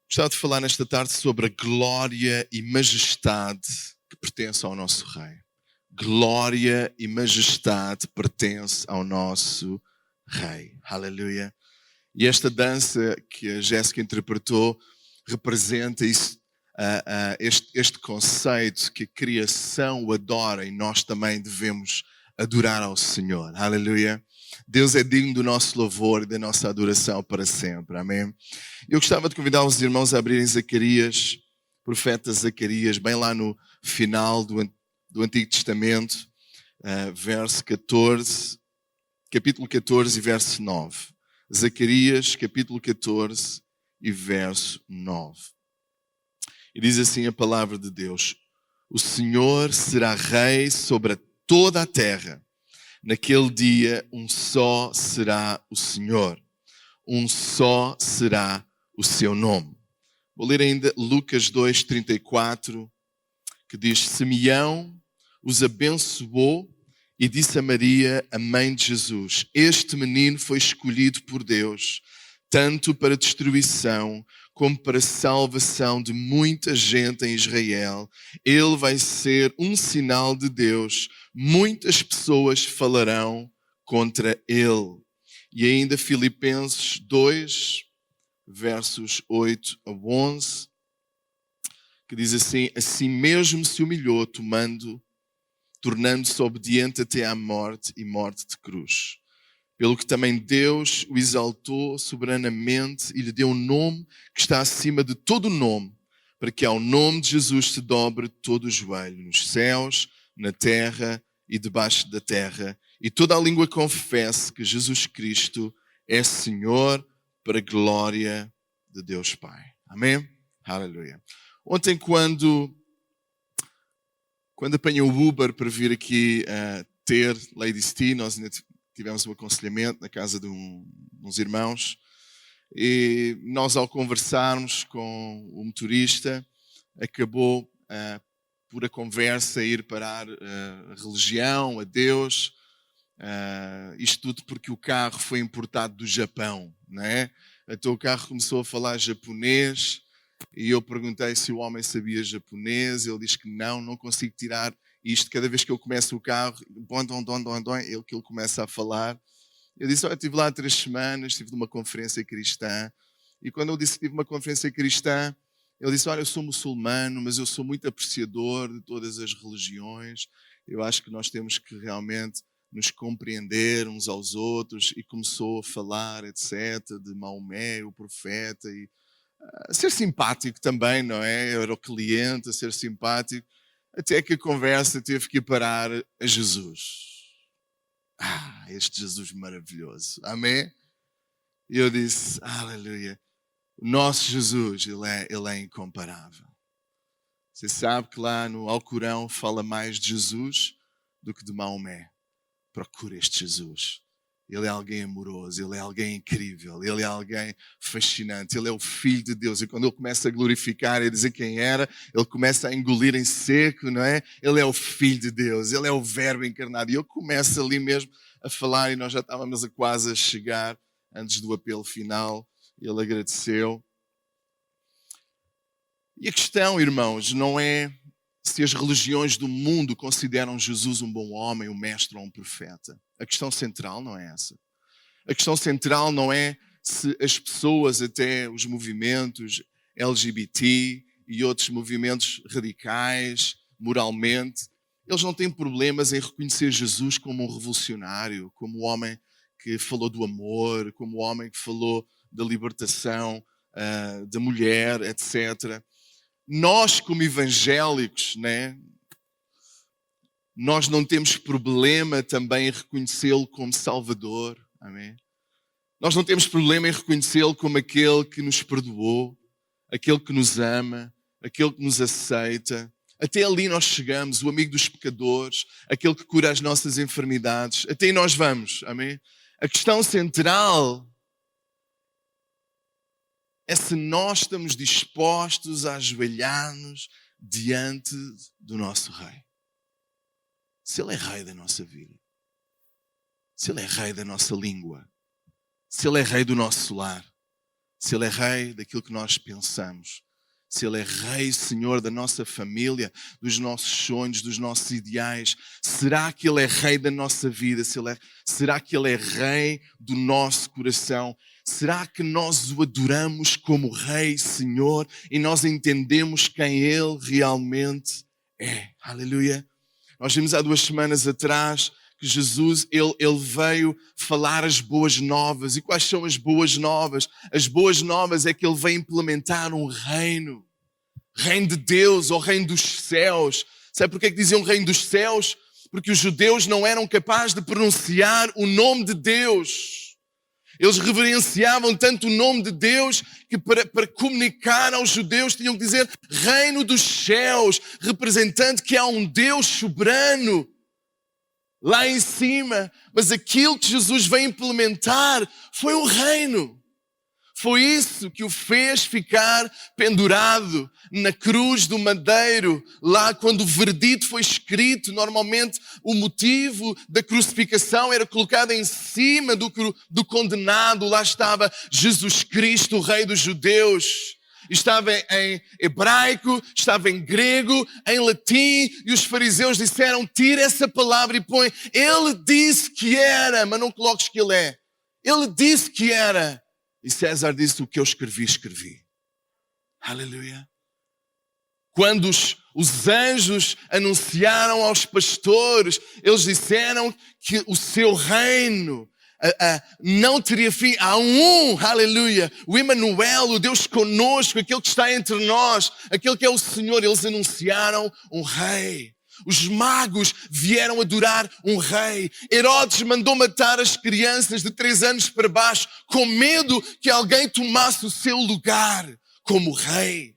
Gostava de falar nesta tarde sobre a glória e majestade que pertence ao nosso Rei. Glória e majestade pertence ao nosso Rei. Aleluia. E esta dança que a Jéssica interpretou representa isso, este conceito que a criação o adora e nós também devemos adorar ao Senhor. Aleluia. Deus é digno do nosso louvor e da nossa adoração para sempre. Amém. Eu gostava de convidar os irmãos a abrirem Zacarias, profeta Zacarias, bem lá no final do Antigo Testamento, verso 14, capítulo 14 e verso 9. Zacarias, capítulo 14 e verso 9. E diz assim a palavra de Deus: o Senhor será rei sobre toda a terra. Naquele dia, um só será o Senhor. Um só será o seu nome. Vou ler ainda Lucas 2:34, que diz: Simeão os abençoou e disse a Maria, a mãe de Jesus: este menino foi escolhido por Deus, tanto para destruição como para salvação de muita gente em Israel. Ele vai ser um sinal de Deus. Muitas pessoas falarão contra ele. E ainda Filipenses 2, versos 8 a 11, que diz assim: assim mesmo se humilhou, tornando-se obediente até à morte e morte de cruz. Pelo que também Deus o exaltou soberanamente e lhe deu um nome que está acima de todo nome, para que ao nome de Jesus se dobre todo o joelho, nos céus, na terra e debaixo da terra, e toda a língua confesse que Jesus Cristo é Senhor, para a glória de Deus Pai. Amém? Aleluia. Ontem, quando apanhei o Uber para vir aqui ter Ladies Tea, nós ainda tivemos um aconselhamento na casa de uns irmãos, e nós, ao conversarmos com o motorista, acabou por a conversa ir parar a religião, a Deus, isto tudo porque o carro foi importado do Japão, não é? Então o carro começou a falar japonês e eu perguntei se o homem sabia japonês. Ele diz que não consigo tirar isto. Cada vez que eu começo o carro, ele começa a falar. Eu disse: olha, estive lá há 3 semanas, estive numa conferência cristã. E quando eu disse que tive uma conferência cristã, ele disse: olha, eu sou muçulmano, mas eu sou muito apreciador de todas as religiões. Eu acho que nós temos que realmente nos compreender uns aos outros. E começou a falar, etc., de Maomé, o profeta, e a ser simpático também, não é? Eu era o cliente, a ser simpático, até que a conversa teve que parar a Jesus. Este Jesus maravilhoso. Amém? E eu disse: aleluia. O nosso Jesus, ele é incomparável. Você sabe que lá no Alcorão fala mais de Jesus do que de Maomé. Procura este Jesus. Ele é alguém amoroso, ele é alguém incrível, ele é alguém fascinante, ele é o Filho de Deus. E quando ele começa a glorificar e a dizer quem era, ele começa a engolir em seco, não é? Ele é o Filho de Deus, ele é o Verbo encarnado. E eu começo ali mesmo a falar, e nós já estávamos quase a chegar antes do apelo final. Ele agradeceu. E a questão, irmãos, não é se as religiões do mundo consideram Jesus um bom homem, um mestre ou um profeta. A questão central não é essa. A questão central não é se as pessoas, até os movimentos LGBT e outros movimentos radicais, moralmente, eles não têm problemas em reconhecer Jesus como um revolucionário, como o homem que falou do amor, como o homem que falou da libertação da mulher, etc. Nós, como evangélicos, né, nós não temos problema também em reconhecê-lo como Salvador. Amém? Nós não temos problema em reconhecê-lo como aquele que nos perdoou, aquele que nos ama, aquele que nos aceita. Até ali nós chegamos, o amigo dos pecadores, aquele que cura as nossas enfermidades. Até aí nós vamos. Amém? A questão central é se nós estamos dispostos a ajoelhar-nos diante do nosso Rei. Se Ele é Rei da nossa vida, se Ele é Rei da nossa língua, se Ele é Rei do nosso lar, Se Ele é Rei daquilo que nós pensamos, se Ele é Rei, Senhor da nossa família, dos nossos sonhos, dos nossos ideais, será que Ele é Rei da nossa vida? Será que Ele é Rei do nosso coração? Será que nós o adoramos como Rei, Senhor, e nós entendemos quem Ele realmente é? Aleluia! Nós vimos há 2 semanas atrás que Jesus, ele veio falar as boas novas. E quais são as boas novas? As boas novas é que Ele veio implementar um reino. Reino de Deus, ou reino dos céus. Sabe porquê que diziam reino dos céus? Porque os judeus não eram capazes de pronunciar o nome de Deus. Eles reverenciavam tanto o nome de Deus que para comunicar aos judeus tinham que dizer reino dos céus, representando que há um Deus soberano lá em cima. Mas aquilo que Jesus veio implementar foi um reino. Foi isso que o fez ficar pendurado na cruz do madeiro. Lá quando o verdito foi escrito, normalmente o motivo da crucificação era colocado em cima do condenado. Lá estava Jesus Cristo, o Rei dos Judeus. Estava em hebraico, estava em grego, em latim, e os fariseus disseram, tira essa palavra e põe, Ele disse que era, mas não coloques que Ele é. Ele disse que era. E César disse, o que eu escrevi, escrevi. Aleluia. Quando os anjos anunciaram aos pastores, eles disseram que o seu reino não teria fim. Há aleluia, o Emmanuel, o Deus conosco, aquele que está entre nós, aquele que é o Senhor. Eles anunciaram um rei. Os magos vieram adorar um rei. Herodes mandou matar as crianças de 3 anos para baixo, com medo que alguém tomasse o seu lugar como rei.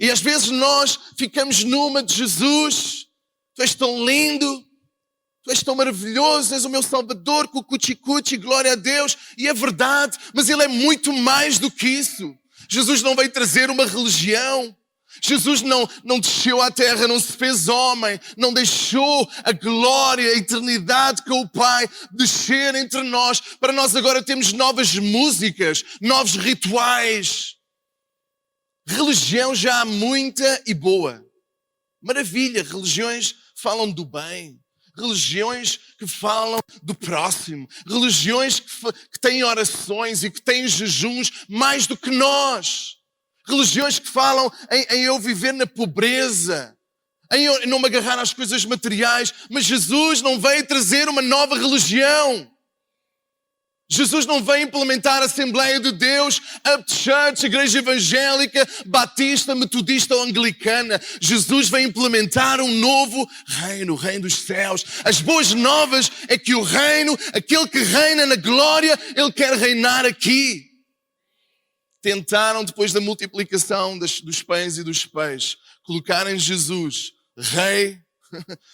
E às vezes nós ficamos numa de Jesus. Tu és tão lindo, tu és tão maravilhoso, és o meu Salvador, cucuchi, glória a Deus. E é verdade, mas Ele é muito mais do que isso. Jesus não veio trazer uma religião. Jesus não desceu à terra, não se fez homem, não deixou a glória, a eternidade com o Pai descer entre nós, para nós agora termos novas músicas, novos rituais. Religião já há muita e boa. Maravilha, religiões falam do bem, religiões que falam do próximo, religiões que têm orações e que têm jejuns mais do que nós. Religiões que falam em eu viver na pobreza, em eu não me agarrar às coisas materiais. Mas Jesus não veio trazer uma nova religião. Jesus não veio implementar a Assembleia de Deus, Up Church, Igreja Evangélica, Batista, Metodista ou Anglicana. Jesus veio implementar um novo reino, o reino dos céus. As boas novas é que o reino, aquele que reina na glória, Ele quer reinar aqui. Tentaram, depois da multiplicação dos pães e dos peixes, colocar em Jesus rei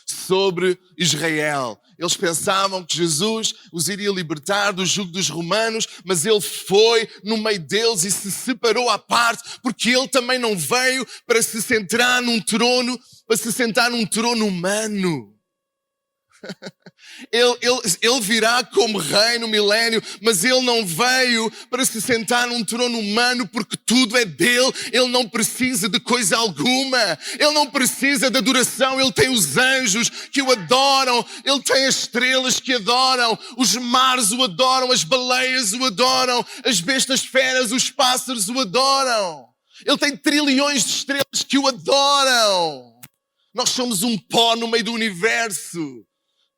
sobre Israel. Eles pensavam que Jesus os iria libertar do jugo dos romanos, mas Ele foi no meio deles e se separou à parte, porque Ele também não veio para se sentar num trono humano. Ele virá como rei no milénio, mas Ele não veio para se sentar num trono humano, porque tudo é dele. Ele não precisa de coisa alguma. Ele não precisa de adoração. Ele tem os anjos que o adoram. Ele tem as estrelas que adoram. Os mares o adoram. As baleias o adoram. As bestas feras, os pássaros o adoram. Ele tem trilhões de estrelas que o adoram. Nós somos um pó no meio do universo.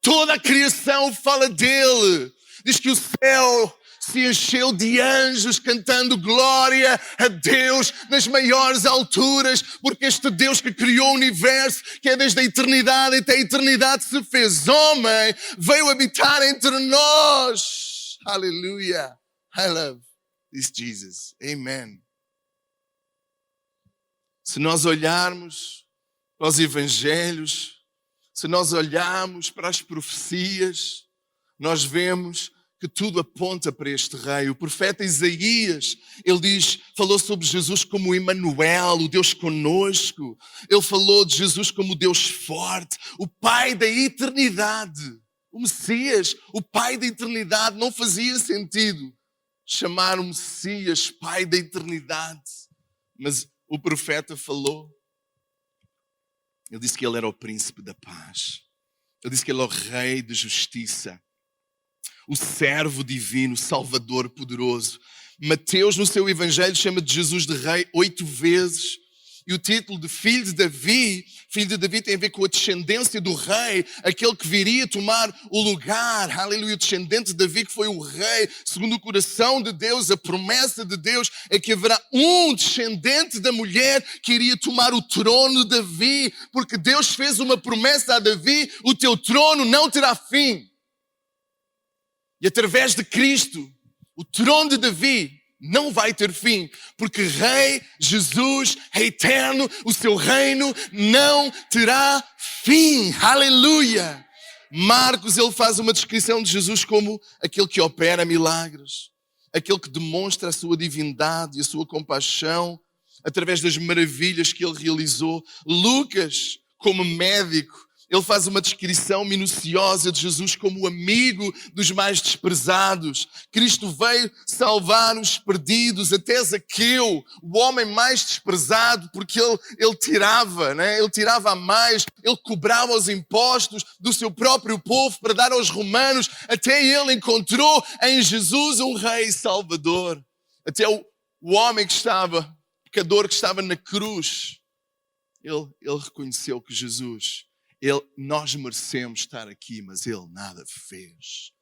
Toda a criação fala dele. Diz que o céu se encheu de anjos cantando glória a Deus nas maiores alturas, porque este Deus que criou o universo, que é desde a eternidade até a eternidade, se fez homem, veio habitar entre nós. Aleluia. I love this Jesus. Amen. Se nós olharmos para os evangelhos, se nós olharmos para as profecias, nós vemos que tudo aponta para este rei. O profeta Isaías, falou sobre Jesus como Emmanuel, o Deus conosco. Ele falou de Jesus como Deus forte, o Pai da eternidade. O Messias, o Pai da eternidade, não fazia sentido chamar o Messias, Pai da eternidade. Mas o profeta falou. Ele disse que ele era o príncipe da paz. Ele disse que ele é o rei de justiça. O servo divino, o salvador poderoso. Mateus, no seu evangelho, chama de Jesus de rei 8 vezes. E o título de filho de Davi tem a ver com a descendência do rei, aquele que viria tomar o lugar. Aleluia, o descendente de Davi que foi o rei, segundo o coração de Deus. A promessa de Deus é que haverá um descendente da mulher que iria tomar o trono de Davi, porque Deus fez uma promessa a Davi: o teu trono não terá fim. E através de Cristo, o trono de Davi não vai ter fim, porque Rei Jesus é eterno, o seu reino não terá fim. Aleluia! Marcos, ele faz uma descrição de Jesus como aquele que opera milagres, aquele que demonstra a sua divindade e a sua compaixão através das maravilhas que ele realizou. Lucas, como médico, ele faz uma descrição minuciosa de Jesus como o amigo dos mais desprezados. Cristo veio salvar os perdidos, até Zaqueu, o homem mais desprezado, porque ele tirava, né? Ele tirava a mais, ele cobrava os impostos do seu próprio povo para dar aos romanos. Até ele encontrou em Jesus um rei salvador. Até o homem que estava, pecador que estava na cruz, ele reconheceu que Jesus... nós merecemos estar aqui, mas ele nada fez.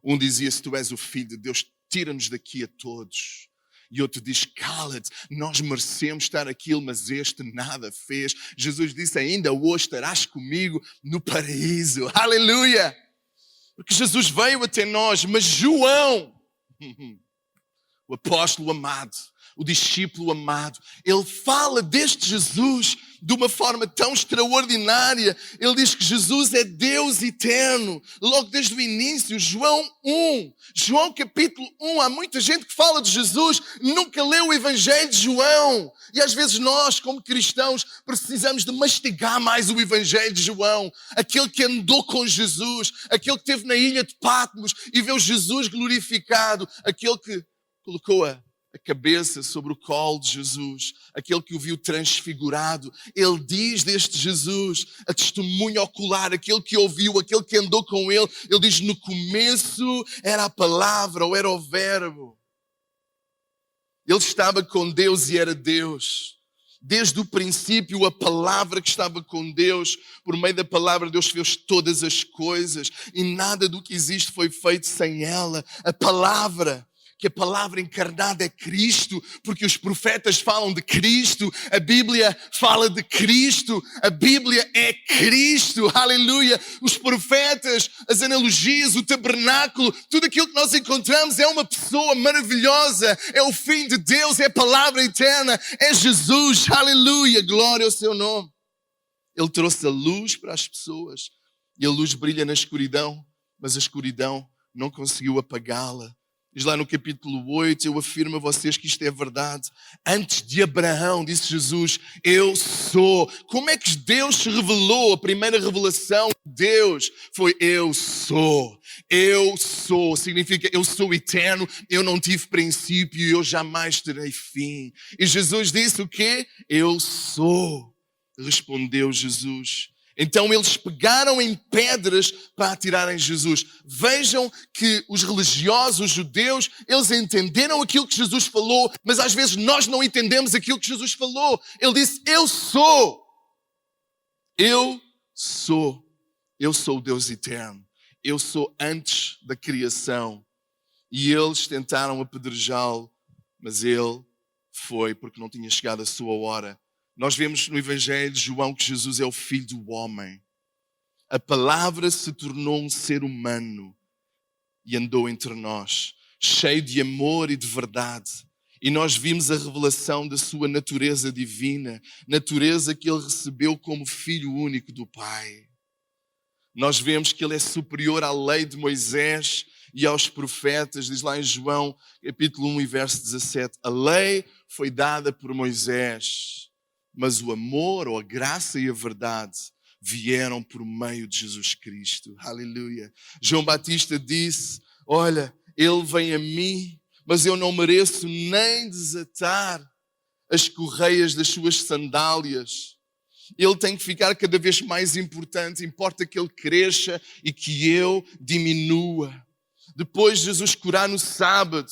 Um dizia: se tu és o Filho de Deus, tira-nos daqui a todos. E outro diz: cala-te, nós merecemos estar aqui, mas este nada fez. Jesus disse: ainda hoje estarás comigo no paraíso. Aleluia! Porque Jesus veio até nós, mas João, o apóstolo amado, o discípulo amado, ele fala deste Jesus de uma forma tão extraordinária. Ele diz que Jesus é Deus eterno, logo desde o início. João 1, João capítulo 1, há muita gente que fala de Jesus, nunca leu o Evangelho de João. E às vezes nós, como cristãos, precisamos de mastigar mais o Evangelho de João. Aquele que andou com Jesus, aquele que esteve na ilha de Patmos e viu Jesus glorificado, aquele que colocou a cabeça sobre o colo de Jesus, aquele que o viu transfigurado. Ele diz deste Jesus, a testemunha ocular, aquele que ouviu, aquele que andou com ele. Ele diz: no começo era a palavra, ou era o verbo. Ele estava com Deus e era Deus. Desde o princípio, a palavra que estava com Deus, por meio da palavra Deus fez todas as coisas e nada do que existe foi feito sem ela. A palavra, que a palavra encarnada é Cristo, porque os profetas falam de Cristo, a Bíblia fala de Cristo, a Bíblia é Cristo, aleluia. Os profetas, as analogias, o tabernáculo, tudo aquilo que nós encontramos é uma pessoa maravilhosa, é o Filho de Deus, é a palavra eterna, é Jesus, aleluia, glória ao seu nome. Ele trouxe a luz para as pessoas e a luz brilha na escuridão, mas a escuridão não conseguiu apagá-la. Diz lá no capítulo 8, eu afirmo a vocês que isto é verdade. Antes de Abraão, disse Jesus, eu sou. Como é que Deus se revelou? A primeira revelação de Deus foi eu sou. Eu sou. Significa eu sou eterno, eu não tive princípio e eu jamais terei fim. E Jesus disse o quê? Eu sou. Respondeu Jesus. Então eles pegaram em pedras para atirarem Jesus. Vejam que os religiosos, os judeus, eles entenderam aquilo que Jesus falou, mas às vezes nós não entendemos aquilo que Jesus falou. Ele disse, eu sou. Eu sou. Eu sou o Deus eterno. Eu sou antes da criação. E eles tentaram apedrejá-lo, mas ele foi porque não tinha chegado a sua hora. Nós vemos no Evangelho de João que Jesus é o Filho do homem. A palavra se tornou um ser humano e andou entre nós, cheio de amor e de verdade. E nós vimos a revelação da sua natureza divina, natureza que ele recebeu como Filho único do Pai. Nós vemos que ele é superior à lei de Moisés e aos profetas, diz lá em João, capítulo 1 e verso 17. A lei foi dada por Moisés, mas o amor, ou a graça e a verdade vieram por meio de Jesus Cristo. Aleluia. João Batista disse, olha, ele vem a mim, mas eu não mereço nem desatar as correias das suas sandálias. Ele tem que ficar cada vez mais importante. Importa que ele cresça e que eu diminua. Depois Jesus curar no sábado.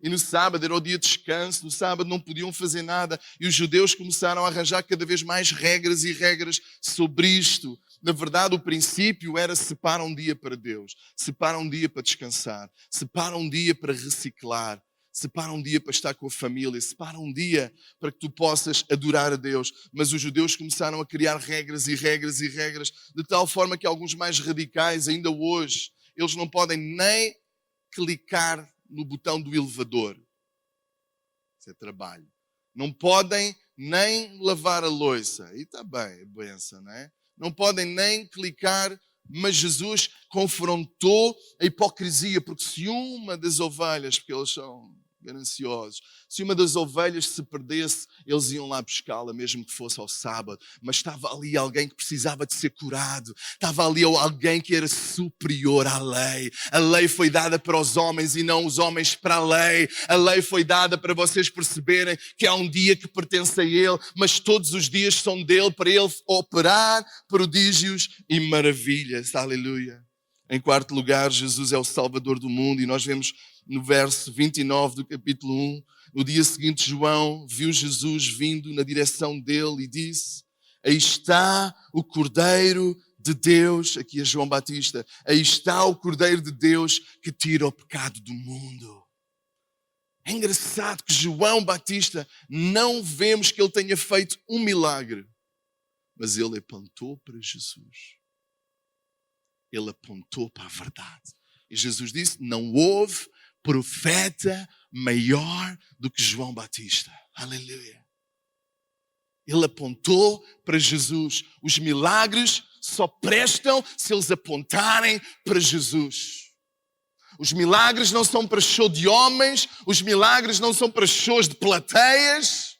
E no sábado era o dia de descanso. No sábado não podiam fazer nada. E os judeus começaram a arranjar cada vez mais regras e regras sobre isto. Na verdade, o princípio era separa um dia para Deus. Separa um dia para descansar. Separa um dia para reciclar. Separa um dia para estar com a família. Separa um dia para que tu possas adorar a Deus. Mas os judeus começaram a criar regras e regras e regras, de tal forma que alguns mais radicais, ainda hoje, eles não podem nem clicar no botão do elevador. Isso é trabalho. Não podem nem lavar a louça. E está bem, é benção, não é? Não podem nem clicar. Mas Jesus confrontou a hipocrisia, porque se uma das ovelhas, porque eles são gananciosos, se uma das ovelhas se perdesse, eles iam lá buscá-la, mesmo que fosse ao sábado. Mas estava ali alguém que precisava de ser curado. Estava ali alguém que era superior à lei. A lei foi dada para os homens e não os homens para a lei. A lei foi dada para vocês perceberem que há um dia que pertence a Ele, mas todos os dias são dele, para Ele operar prodígios e maravilhas. Aleluia. Em quarto lugar, Jesus é o Salvador do mundo, e nós vemos no verso 29 do capítulo 1, no dia seguinte João viu Jesus vindo na direção dele e disse: aí está o Cordeiro de Deus, aqui é João Batista, aí está o Cordeiro de Deus que tira o pecado do mundo. É engraçado que João Batista, não vemos que ele tenha feito um milagre, mas ele apontou para Jesus. Ele apontou para a verdade. E Jesus disse: não houve profeta maior do que João Batista. Aleluia. Ele apontou para Jesus. Os milagres só prestam se eles apontarem para Jesus. Os milagres não são para show de homens. Os milagres não são para shows de plateias.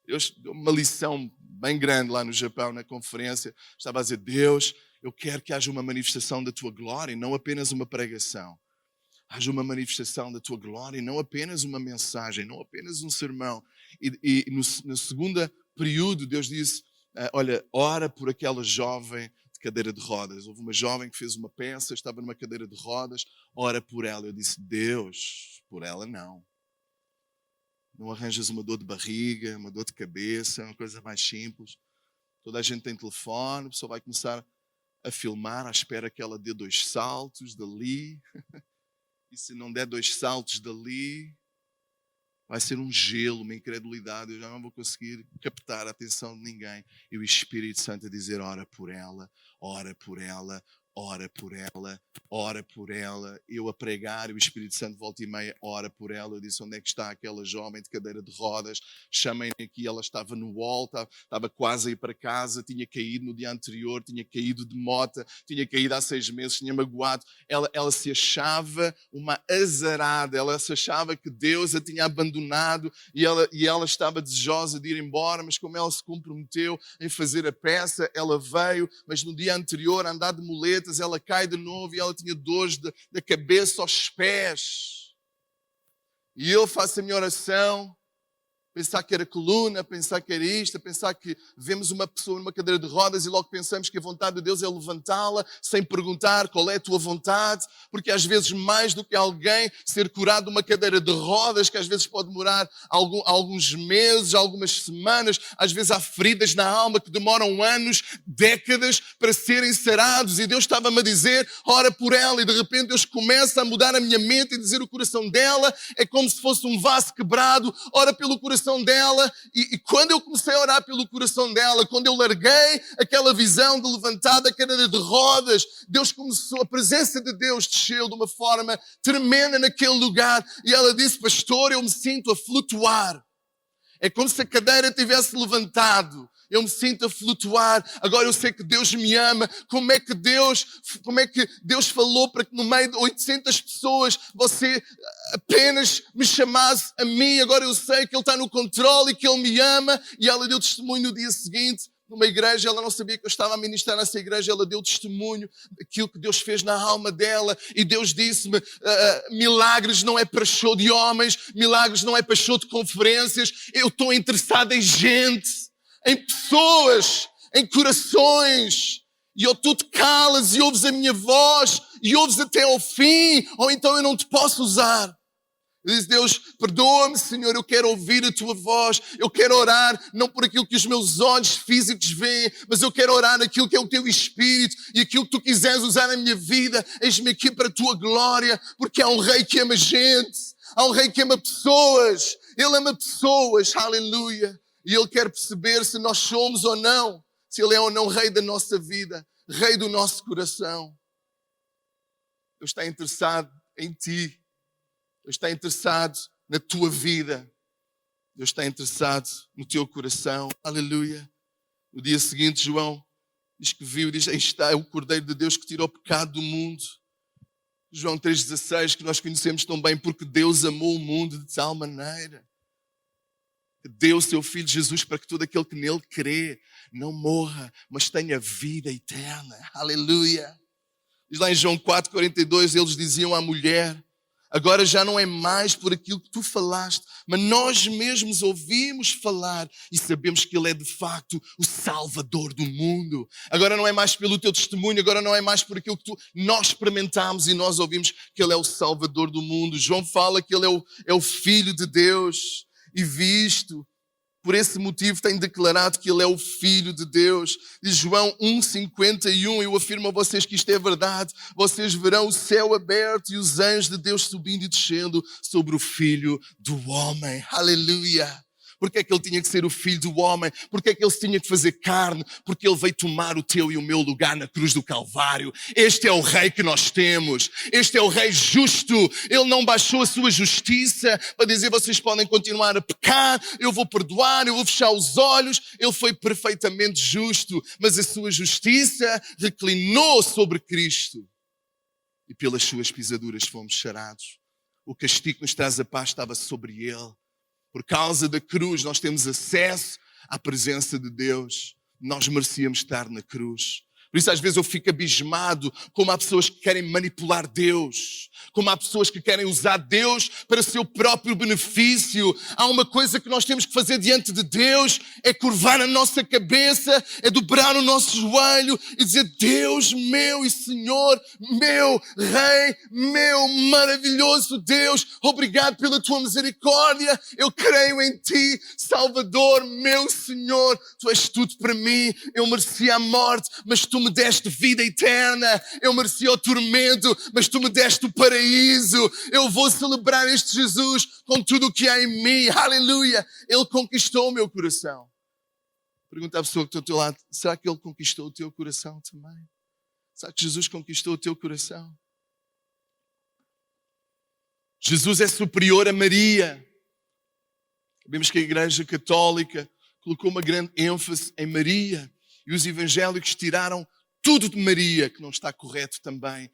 Deus deu uma lição bem grande lá no Japão, na conferência. Estava a dizer: Deus, eu quero que haja uma manifestação da tua glória e não apenas uma pregação. Haja uma manifestação da tua glória e não apenas uma mensagem, não apenas um sermão. E no segundo período, Deus disse: olha, ora por aquela jovem de cadeira de rodas. Houve uma jovem que fez uma peça, estava numa cadeira de rodas, ora por ela. Eu disse: Deus, por ela não. Não arranjas uma dor de barriga, uma dor de cabeça, uma coisa mais simples. Toda a gente tem telefone, a pessoa vai começar a filmar à espera que ela dê 2 saltos dali. E se não der 2 saltos dali, vai ser um gelo, uma incredulidade. Eu já não vou conseguir captar a atenção de ninguém. E o Espírito Santo a dizer: ora por ela, ora por ela, ora por ela, ora por ela. Eu a pregar, e o Espírito Santo volta e meia, ora por ela. Eu disse: onde é que está aquela jovem de cadeira de rodas? Chamem aqui. Ela estava no wall, estava quase a ir para casa, tinha caído no dia anterior, tinha caído de moto, tinha caído há 6 meses, tinha magoado. Ela se achava uma azarada, ela se achava que Deus a tinha abandonado, e ela estava desejosa de ir embora, mas como ela se comprometeu em fazer a peça, ela veio, mas no dia anterior, a andar de muleta, ela cai de novo e ela tinha dores da cabeça aos pés. E eu faço a minha oração, pensar que era coluna, pensar que era isto, pensar que vemos uma pessoa numa cadeira de rodas e logo pensamos que a vontade de Deus é levantá-la, sem perguntar qual é a tua vontade, porque às vezes mais do que alguém ser curado de uma cadeira de rodas, que às vezes pode demorar alguns meses, algumas semanas, às vezes há feridas na alma que demoram anos, décadas para serem sarados, e Deus estava-me a dizer: ora por ela, e de repente Deus começa a mudar a minha mente e dizer: o coração dela é como se fosse um vaso quebrado, ora pelo coração dela. E quando eu comecei a orar pelo coração dela, quando eu larguei aquela visão de levantar da cadeira de rodas, Deus começou, a presença de Deus desceu de uma forma tremenda naquele lugar, e ela disse: pastor, eu me sinto a flutuar. É como se a cadeira tivesse levantado. Eu me sinto a flutuar. Agora eu sei que Deus me ama. Como é que Deus falou para que no meio de 800 pessoas você apenas me chamasse a mim? Agora eu sei que Ele está no controle e que Ele me ama. E ela deu testemunho no dia seguinte. numa igreja, ela não sabia que eu estava a ministrar nessa igreja, ela deu testemunho daquilo que Deus fez na alma dela, e Deus disse-me, milagres não é para show de homens, milagres não é para show de conferências, eu estou interessado em gente, em pessoas, em corações, e ou tu te calas e ouves a minha voz, e ouves até ao fim, ou então eu não te posso usar. Diz Deus, perdoa-me, Senhor, eu quero ouvir a tua voz, eu quero orar, não por aquilo que os meus olhos físicos veem, mas eu quero orar aquilo que é o teu Espírito e aquilo que tu quiseres usar na minha vida. Eis-me aqui para a tua glória, porque há um rei que ama gente, há um rei que ama pessoas, ele ama pessoas, aleluia. E ele quer perceber se nós somos ou não, se ele é ou não rei da nossa vida, rei do nosso coração. Deus está interessado em ti. Deus está interessado na tua vida. Deus está interessado no teu coração. Aleluia. No dia seguinte, João diz que viu, diz, aí está o Cordeiro de Deus que tirou o pecado do mundo. João 3,16, que nós conhecemos tão bem, porque Deus amou o mundo de tal maneira que deu o seu Filho Jesus para que todo aquele que nele crê não morra, mas tenha vida eterna. Aleluia. Diz lá em João 4,42, eles diziam à mulher, agora já não é mais por aquilo que tu falaste, mas nós mesmos ouvimos falar e sabemos que Ele é de facto o Salvador do mundo. Agora não é mais pelo teu testemunho, agora não é mais por aquilo que nós experimentamos e nós ouvimos que Ele é o Salvador do mundo. João fala que Ele é o Filho de Deus e visto. Por esse motivo tem declarado que Ele é o Filho de Deus. Diz João 1,51, eu afirmo a vocês que isto é verdade. Vocês verão o céu aberto e os anjos de Deus subindo e descendo sobre o Filho do Homem. Aleluia! Porque é que Ele tinha que ser o Filho do Homem? Porque é que Ele se tinha que fazer carne? Porque Ele veio tomar o teu e o meu lugar na cruz do Calvário. Este é o Rei que nós temos. Este é o Rei justo. Ele não baixou a sua justiça para dizer vocês podem continuar a pecar, eu vou perdoar, eu vou fechar os olhos. Ele foi perfeitamente justo, mas a sua justiça reclinou sobre Cristo. E pelas suas pisaduras fomos sarados. O castigo que nos traz a paz estava sobre Ele. Por causa da cruz, nós temos acesso à presença de Deus. Nós merecíamos estar na cruz. Por isso, às vezes, eu fico abismado como há pessoas que querem manipular Deus. Como há pessoas que querem usar Deus para seu próprio benefício. Há uma coisa que nós temos que fazer diante de Deus, é curvar a nossa cabeça, é dobrar o nosso joelho e dizer, Deus meu e Senhor, meu Rei, meu maravilhoso Deus, obrigado pela tua misericórdia, eu creio em ti, Salvador, meu Senhor, tu és tudo para mim, eu merecia a morte, mas tu me deste vida eterna, eu merecia o tormento, mas tu me deste o paraíso, eu vou celebrar este Jesus com tudo o que há em mim, aleluia, Ele conquistou o meu coração. Pergunta à pessoa que está ao teu lado, será que Ele conquistou o teu coração também? Será que Jesus conquistou o teu coração? Jesus é superior a Maria. Sabemos que a Igreja Católica colocou uma grande ênfase em Maria. E os evangélicos tiraram tudo de Maria, que não está correto também.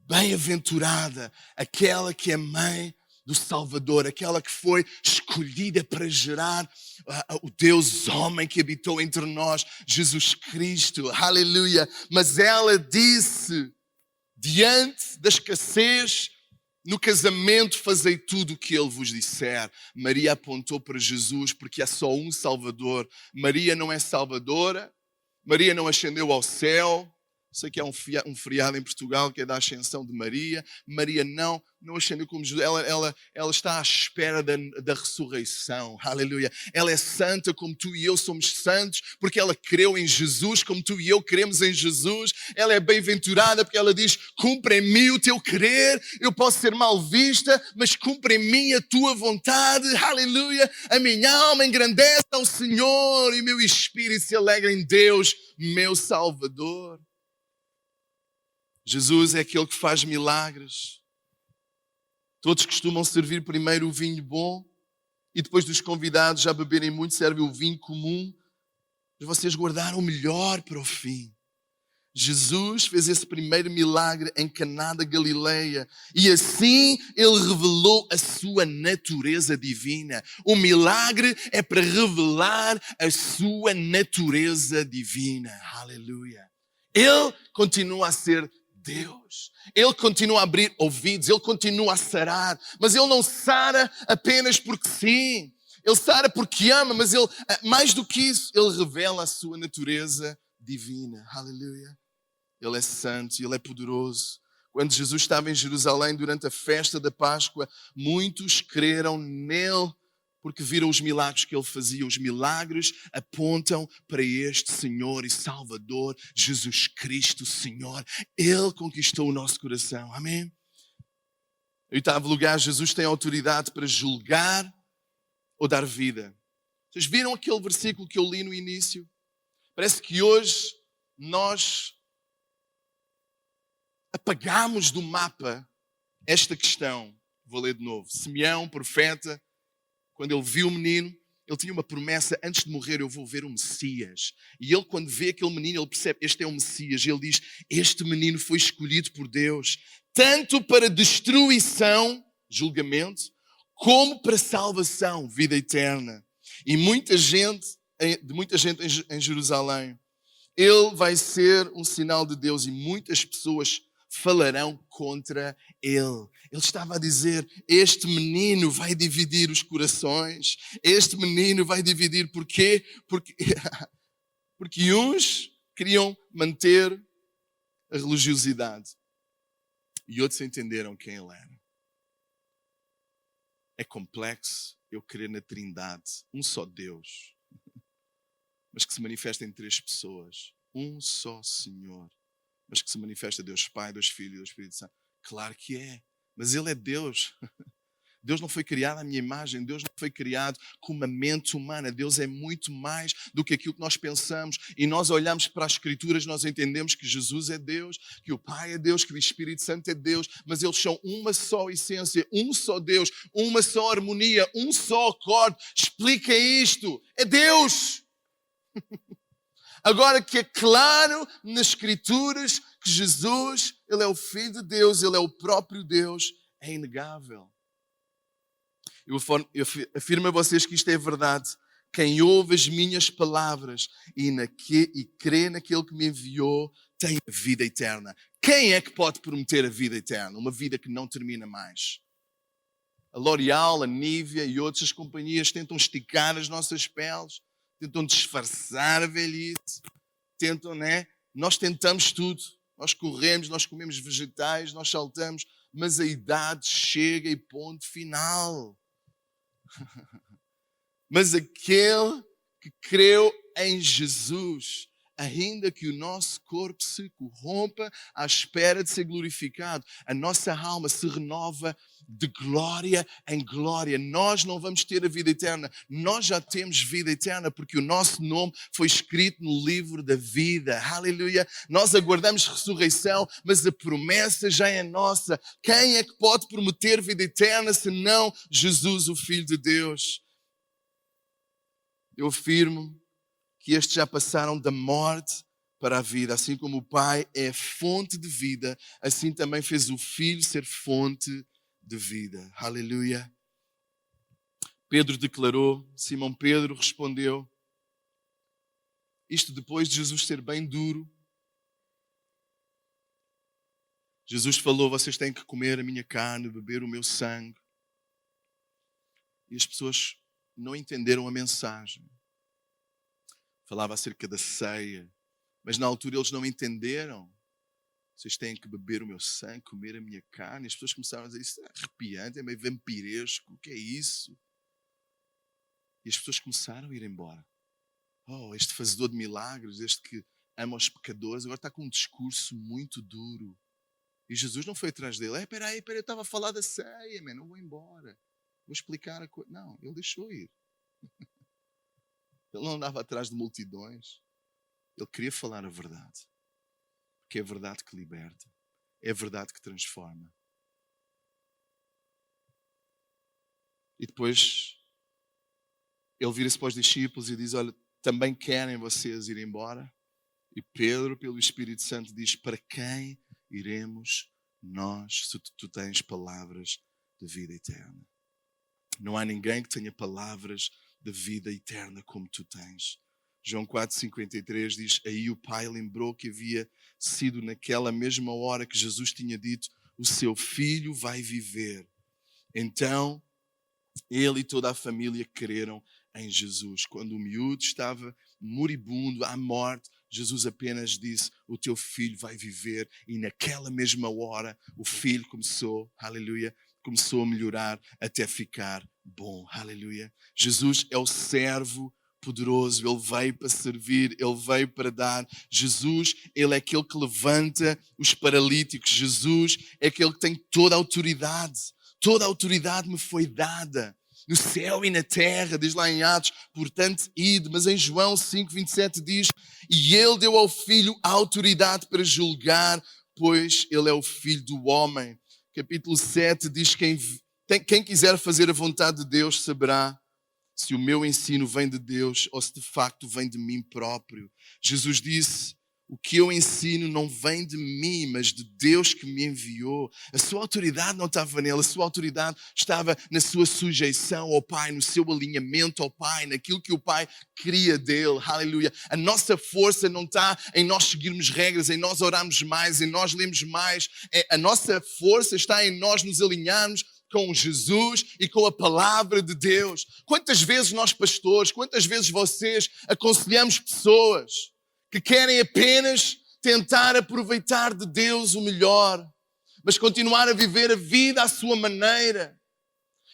Bem-aventurada, aquela que é mãe do Salvador, aquela que foi escolhida para gerar o Deus homem que habitou entre nós, Jesus Cristo, aleluia. Mas ela disse, diante da escassez, no casamento fazei tudo o que Ele vos disser. Maria apontou para Jesus porque há só um Salvador. Maria não é salvadora, Maria não ascendeu ao céu. Sei que há um feriado em Portugal que é da ascensão de Maria. Maria não ascendeu como Jesus. Ela está à espera da ressurreição. Aleluia. Ela é santa como tu e eu somos santos, porque ela creu em Jesus como tu e eu cremos em Jesus. Ela é bem-aventurada porque ela diz, cumpre em mim o teu querer. Eu posso ser mal vista, mas cumpre em mim a tua vontade. Aleluia. A minha alma engrandece ao Senhor e meu espírito se alegra em Deus, meu Salvador. Jesus é aquele que faz milagres. Todos costumam servir primeiro o vinho bom e depois dos convidados já beberem muito, servem o vinho comum. Mas vocês guardaram o melhor para o fim. Jesus fez esse primeiro milagre em Caná da Galileia e assim ele revelou a sua natureza divina. O milagre é para revelar a sua natureza divina. Aleluia. Ele continua a ser Deus. Ele continua a abrir ouvidos, ele continua a sarar, mas ele não sara apenas porque sim. Ele sara porque ama, mas ele, mais do que isso, ele revela a sua natureza divina. Aleluia. Ele é santo, ele é poderoso. Quando Jesus estava em Jerusalém durante a festa da Páscoa, muitos creram nele porque viram os milagres que ele fazia. Os milagres apontam para este Senhor e Salvador, Jesus Cristo, Senhor. Ele conquistou o nosso coração. Amém? Em oitavo lugar, Jesus tem autoridade para julgar ou dar vida. Vocês viram aquele versículo que eu li no início? Parece que hoje nós apagamos do mapa esta questão. Vou ler de novo. Simeão, profeta, quando ele viu o menino, ele tinha uma promessa: antes de morrer eu vou ver o Messias. E ele, quando vê aquele menino, ele percebe: este é o Messias. E ele diz: este menino foi escolhido por Deus, tanto para destruição, julgamento, como para salvação, vida eterna. E de muita gente em Jerusalém, ele vai ser um sinal de Deus e muitas pessoas falarão contra ele. Ele estava a dizer: este menino vai dividir os corações. Este menino vai dividir. Porquê? Porque uns queriam manter a religiosidade e outros entenderam quem ele era. É complexo eu crer na Trindade, um só Deus, mas que se manifesta em três pessoas. Um só Senhor, mas que se manifesta Deus Pai, Deus Filho e Deus Espírito Santo. Claro que é, mas Ele é Deus. Deus não foi criado à minha imagem, Deus não foi criado com uma mente humana. Deus é muito mais do que aquilo que nós pensamos. E nós olhamos para as Escrituras, nós entendemos que Jesus é Deus, que o Pai é Deus, que o Espírito Santo é Deus, mas eles são uma só essência, um só Deus, uma só harmonia, um só acorde. Explica isto, é Deus. Agora que é claro nas Escrituras que Jesus, Ele é o Filho de Deus, Ele é o próprio Deus, é inegável. Eu afirmo a vocês que isto é verdade. Quem ouve as minhas palavras e crê naquele que me enviou, tem a vida eterna. Quem é que pode prometer a vida eterna? Uma vida que não termina mais. A L'Oréal, a Nivea e outras companhias tentam esticar as nossas peles, tentam disfarçar a velhice, tentam, né? Nós tentamos tudo. Nós corremos, nós comemos vegetais, nós saltamos, mas a idade chega e ponto final. Mas aquele que creu em Jesus, ainda que o nosso corpo se corrompa à espera de ser glorificado, a nossa alma se renova de glória em glória. Nós não vamos ter a vida eterna, nós já temos vida eterna porque o nosso nome foi escrito no livro da vida. Aleluia! Nós aguardamos ressurreição, mas a promessa já é nossa. Quem é que pode prometer vida eterna senão Jesus, o Filho de Deus? Eu afirmo que estes já passaram da morte para a vida. Assim como o Pai é fonte de vida, assim também fez o Filho ser fonte de vida. Aleluia. Pedro declarou, Simão Pedro respondeu, isto depois de Jesus ser bem duro. Jesus falou: vocês têm que comer a minha carne, beber o meu sangue. E as pessoas não entenderam a mensagem. Falava acerca da ceia, mas na altura eles não entenderam. Vocês têm que beber o meu sangue, comer a minha carne. E as pessoas começaram a dizer: isso é arrepiante, é meio vampiresco, o que é isso? E as pessoas começaram a ir embora. Oh, este fazedor de milagres, este que ama os pecadores, agora está com um discurso muito duro. E Jesus não foi atrás dele. Espera aí, eu estava a falar da ceia, não vou embora. Vou explicar a coisa. Não, ele deixou ir. Ele não andava atrás de multidões. Ele queria falar a verdade. Porque é a verdade que liberta. É a verdade que transforma. E depois ele vira-se para os discípulos e diz: olha, também querem vocês ir embora? E Pedro, pelo Espírito Santo, diz: para quem iremos nós, se tu tens palavras de vida eterna? Não há ninguém que tenha palavras de vida eterna como tu tens. João 4,53 diz: aí o Pai lembrou que havia sido naquela mesma hora que Jesus tinha dito: o seu filho vai viver. Então, ele e toda a família creram em Jesus. Quando o miúdo estava moribundo, à morte, Jesus apenas disse: o teu filho vai viver. E naquela mesma hora, o filho começou, aleluia, começou a melhorar até ficar bom, aleluia. Jesus é o servo poderoso, ele veio para servir, ele veio para dar. Jesus, ele é aquele que levanta os paralíticos. Jesus é aquele que tem toda a autoridade. Toda a autoridade me foi dada no céu e na terra, diz lá em Atos, portanto, ide. Mas em João 5,27 diz: e ele deu ao Filho a autoridade para julgar, pois ele é o Filho do homem. Capítulo 7 diz: quem quiser fazer a vontade de Deus saberá se o meu ensino vem de Deus ou se de facto vem de mim próprio. Jesus disse: o que eu ensino não vem de mim, mas de Deus que me enviou. A sua autoridade não estava nele, a sua autoridade estava na sua sujeição ao Pai, no seu alinhamento ao Pai, naquilo que o Pai queria dele. Aleluia. A nossa força não está em nós seguirmos regras, em nós orarmos mais, em nós lermos mais. A nossa força está em nós nos alinharmos com Jesus e com a palavra de Deus. Quantas vezes nós pastores, quantas vezes vocês aconselhamos pessoas que querem apenas tentar aproveitar de Deus o melhor, mas continuar a viver a vida à sua maneira.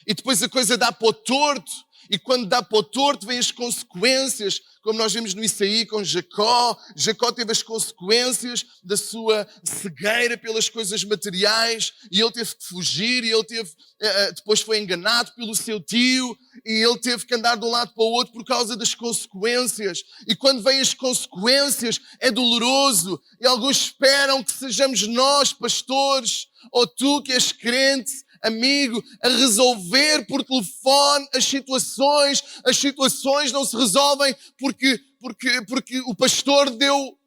E depois a coisa dá para o torto. E quando dá para o torto, vêm as consequências, como nós vimos no Isaí com Jacó. Jacó teve as consequências da sua cegueira pelas coisas materiais, e ele teve que fugir, e ele depois foi enganado pelo seu tio, e ele teve que andar de um lado para o outro por causa das consequências. E quando vêm as consequências, é doloroso, e alguns esperam que sejamos nós, pastores, ou tu que és crente, amigo, a resolver por telefone as situações. As situações não se resolvem porque o pastor deu,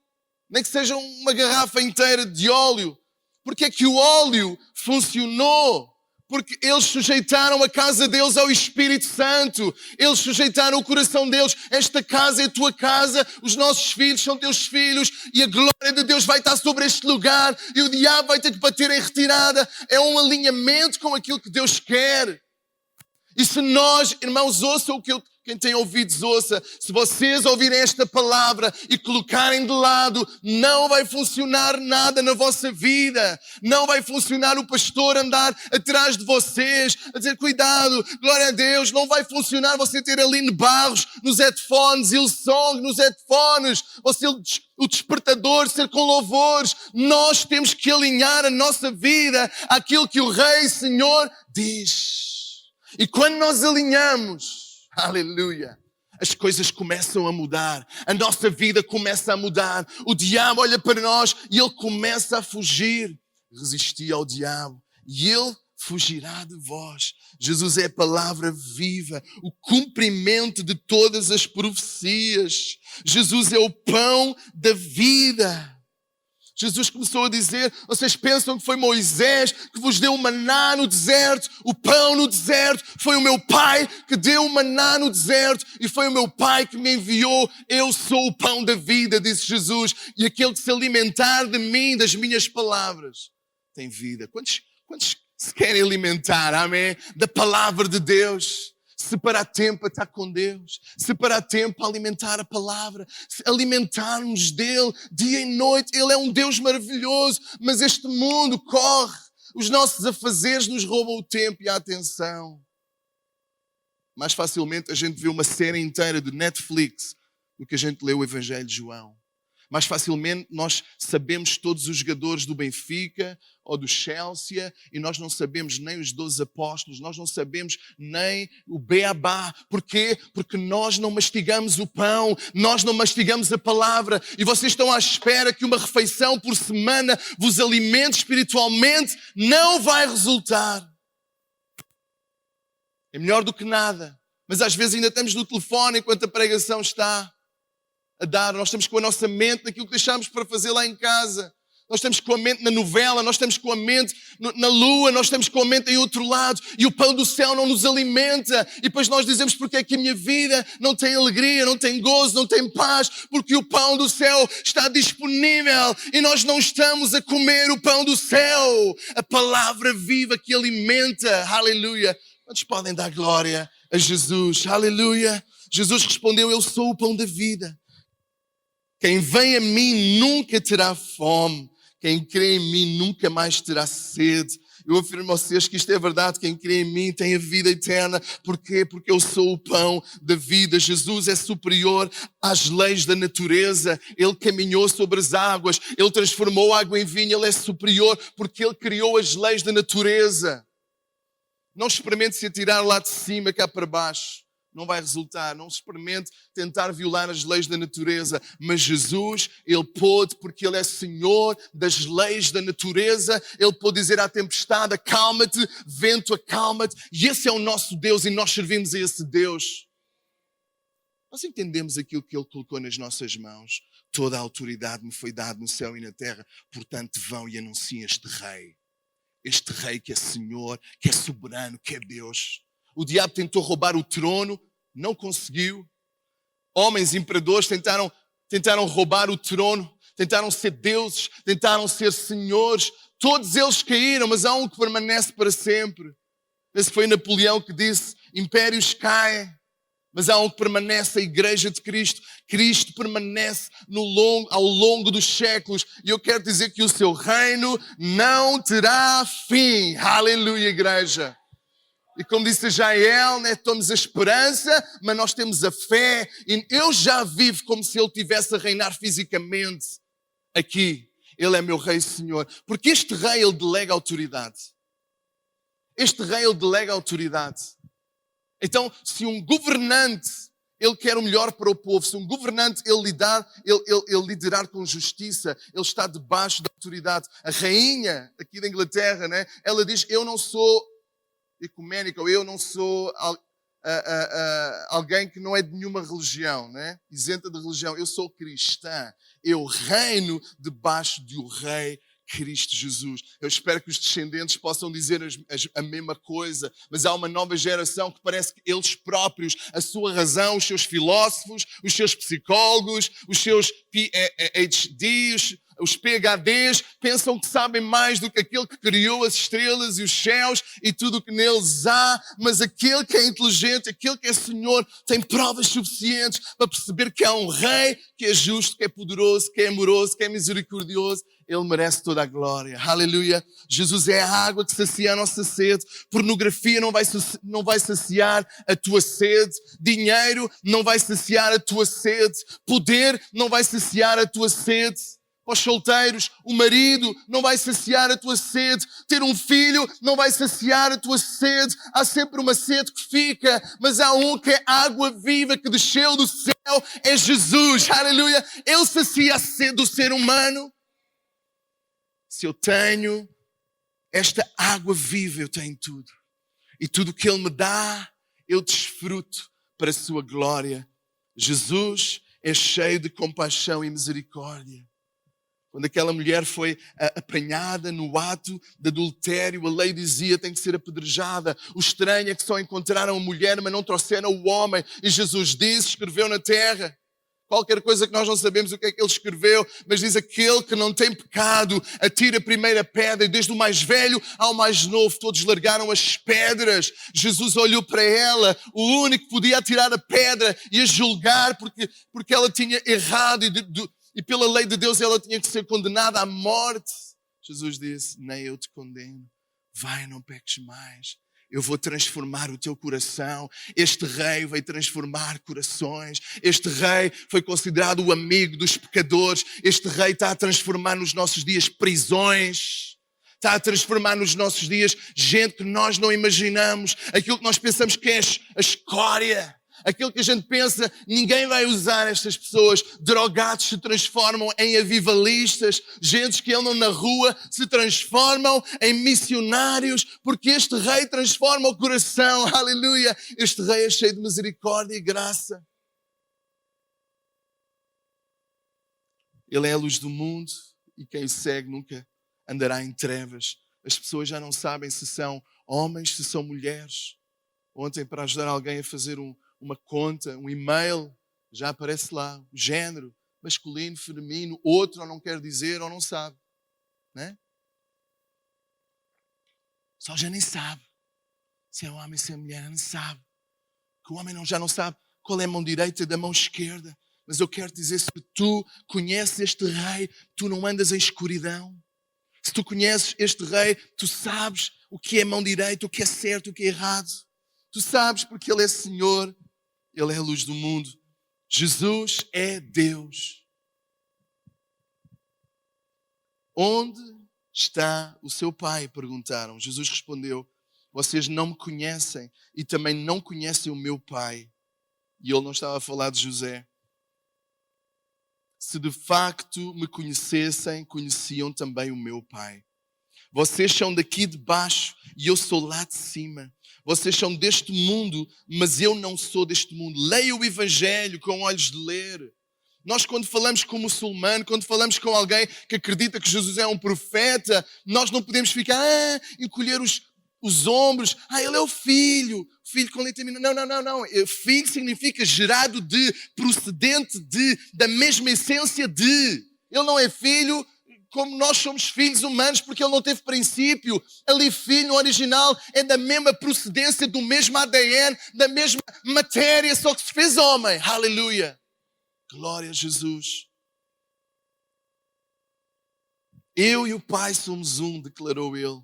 nem que seja uma garrafa inteira de óleo. Porque é que o óleo funcionou? Porque eles sujeitaram a casa deles ao Espírito Santo. Eles sujeitaram o coração deles. Esta casa é a tua casa, os nossos filhos são teus filhos, e a glória de Deus vai estar sobre este lugar, e o diabo vai ter que bater em retirada. É um alinhamento com aquilo que Deus quer. E se nós, irmãos, ouçam o que quem tem ouvidos ouça. Se vocês ouvirem esta palavra e colocarem de lado, não vai funcionar nada na vossa vida. Não vai funcionar o pastor andar atrás de vocês, a dizer cuidado, glória a Deus. Não vai funcionar você ter Aline Barros nos headphones, Hillsong nos headphones, você o despertador ser com louvores. Nós temos que alinhar a nossa vida àquilo que o Rei Senhor diz. E quando nós alinhamos, aleluia, as coisas começam a mudar. A nossa vida começa a mudar. O diabo olha para nós e ele começa a fugir. Resisti ao diabo e ele fugirá de vós. Jesus é a palavra viva, o cumprimento de todas as profecias. Jesus é o pão da vida. Jesus começou a dizer: vocês pensam que foi Moisés que vos deu o maná no deserto, o pão no deserto? Foi o meu Pai que deu o maná no deserto, e foi o meu Pai que me enviou. Eu sou o pão da vida, disse Jesus, e aquele que se alimentar de mim, das minhas palavras, tem vida. Quantos se querem alimentar, amém, da palavra de Deus? Separar tempo para estar com Deus, separar tempo para alimentar a palavra, alimentarmos dele dia e noite. Ele é um Deus maravilhoso, mas este mundo corre, os nossos afazeres nos roubam o tempo e a atenção. Mais facilmente a gente vê uma série inteira de Netflix do que a gente lê o Evangelho de João. Mais facilmente nós sabemos todos os jogadores do Benfica ou do Chelsea, e nós não sabemos nem os 12 apóstolos, nós não sabemos nem o beabá. Porquê? Porque nós não mastigamos o pão, nós não mastigamos a palavra, e vocês estão à espera que uma refeição por semana vos alimente espiritualmente. Não vai resultar. É melhor do que nada, mas às vezes ainda estamos no telefone enquanto a pregação está. a dar. Nós estamos com a nossa mente naquilo que deixámos para fazer lá em casa. Nós estamos com a mente na novela, nós estamos com a mente na lua, nós estamos com a mente em outro lado e o pão do céu não nos alimenta. E depois nós dizemos porque é que a minha vida não tem alegria, não tem gozo, não tem paz, porque o pão do céu está disponível e nós não estamos a comer o pão do céu. A palavra viva que alimenta. Aleluia. Quantos podem dar glória a Jesus? Aleluia. Jesus respondeu, eu sou o pão da vida. Quem vem a mim nunca terá fome. Quem crê em mim nunca mais terá sede. Eu afirmo a vocês que isto é verdade. Quem crê em mim tem a vida eterna. Porquê? Porque eu sou o pão da vida. Jesus é superior às leis da natureza. Ele caminhou sobre as águas. Ele transformou a água em vinho. Ele é superior porque Ele criou as leis da natureza. Não experimente se atirar lá de cima, cá para baixo. Não vai resultar. Não experimente tentar violar as leis da natureza. Mas Jesus, Ele pôde, porque Ele é Senhor das leis da natureza. Ele pôde dizer à tempestade, acalma-te, vento, acalma-te. E esse é o nosso Deus e nós servimos a esse Deus. Nós entendemos aquilo que Ele colocou nas nossas mãos. Toda a autoridade me foi dada no céu e na terra. Portanto, vão e anunciem este Rei. Este Rei que é Senhor, que é soberano, que é Deus. O diabo tentou roubar o trono, não conseguiu. Homens imperadores tentaram roubar o trono, tentaram ser deuses, tentaram ser senhores. Todos eles caíram, mas há um que permanece para sempre. Esse foi Napoleão que disse, impérios caem, mas há um que permanece, a Igreja de Cristo. Cristo permanece ao longo dos séculos. E eu quero dizer que o seu reino não terá fim. Aleluia, Igreja. E como disse Jael, né, temos a esperança, mas nós temos a fé. E eu já vivo como se Ele estivesse a reinar fisicamente aqui. Ele é meu Rei e Senhor. Porque este Rei, Ele delega autoridade. Este Rei, Ele delega autoridade. Então, se um governante, ele quer o melhor para o povo, se um governante, ele liderar com justiça, ele está debaixo da autoridade. A rainha aqui da Inglaterra, né, ela diz, eu não sou ecuménica, ou eu não sou alguém que não é de nenhuma religião, né? Isenta de religião. Eu sou cristã. Eu reino debaixo de um Rei Cristo Jesus. Eu espero que os descendentes possam dizer a mesma coisa, mas há uma nova geração que parece que eles próprios, a sua razão, os seus filósofos, os seus psicólogos, os seus PhDs, os PhDs, pensam que sabem mais do que aquele que criou as estrelas e os céus e tudo o que neles há, mas aquele que é inteligente, aquele que é Senhor, tem provas suficientes para perceber que há um Rei que é justo, que é poderoso, que é amoroso, que é misericordioso. Ele merece toda a glória. Aleluia. Jesus é a água que sacia a nossa sede. Pornografia não vai saciar a tua sede. Dinheiro não vai saciar a tua sede. Poder não vai saciar a tua sede. Aos solteiros, o marido não vai saciar a tua sede. Ter um filho não vai saciar a tua sede. Há sempre uma sede que fica, mas há um que é água viva que desceu do céu. É Jesus. Aleluia. Ele sacia a sede do ser humano. Se eu tenho esta água viva, eu tenho tudo. E tudo que Ele me dá, eu desfruto para a sua glória. Jesus é cheio de compaixão e misericórdia. Quando aquela mulher foi apanhada no ato de adultério, a lei dizia tem que ser apedrejada. O estranho é que só encontraram a mulher, mas não trouxeram o homem. E Jesus disse, escreveu na terra. Qualquer coisa que nós não sabemos o que é que ele escreveu, mas diz aquele que não tem pecado, atira a primeira pedra, e desde o mais velho ao mais novo, todos largaram as pedras. Jesus olhou para ela, o único que podia atirar a pedra e a julgar porque ela tinha errado e pela lei de Deus ela tinha que ser condenada à morte. Jesus disse, nem eu te condeno, vai, não peques mais. Eu vou transformar o teu coração. Este Rei vai transformar corações. Este Rei foi considerado o amigo dos pecadores. Este Rei está a transformar nos nossos dias prisões. Está a transformar nos nossos dias gente que nós não imaginamos. Aquilo que nós pensamos que é a escória. Aquilo que a gente pensa, ninguém vai usar estas pessoas. Drogados se transformam em avivalistas. Gentes que andam na rua se transformam em missionários. Porque este Rei transforma o coração. Aleluia! Este Rei é cheio de misericórdia e graça. Ele é a luz do mundo e quem o segue nunca andará em trevas. As pessoas já não sabem se são homens, se são mulheres. Ontem, para ajudar alguém a fazer uma conta, um e-mail, já aparece lá o género, masculino, feminino, outro ou não quer dizer ou não sabe. Não é? Só já nem sabe se é homem, se é mulher, não sabe. Que o homem já não sabe qual é a mão direita da mão esquerda. Mas eu quero dizer, se tu conheces este rei, tu não andas em escuridão. Se tu conheces este rei, tu sabes o que é mão direita, o que é certo, o que é errado. Tu sabes porque Ele é Senhor, Ele é a luz do mundo. Jesus é Deus. Onde está o seu Pai? Perguntaram. Jesus respondeu, vocês não me conhecem e também não conhecem o meu Pai. E ele não estava a falar de José. Se de facto me conhecessem, conheciam também o meu Pai. Vocês são daqui de baixo e eu sou lá de cima. Vocês são deste mundo, mas eu não sou deste mundo. Leia o Evangelho com olhos de ler. Nós, quando falamos com um muçulmano, quando falamos com alguém que acredita que Jesus é um profeta, nós não podemos ficar encolher os ombros. Ele é o filho com leite minúsculo. Não. Filho significa gerado de, procedente de, da mesma essência de. Ele não é filho como nós somos filhos humanos, porque ele não teve princípio. Ali, filho, no original, é da mesma procedência, do mesmo ADN, da mesma matéria, só que se fez homem. Aleluia. Glória a Jesus. Eu e o Pai somos um, declarou ele.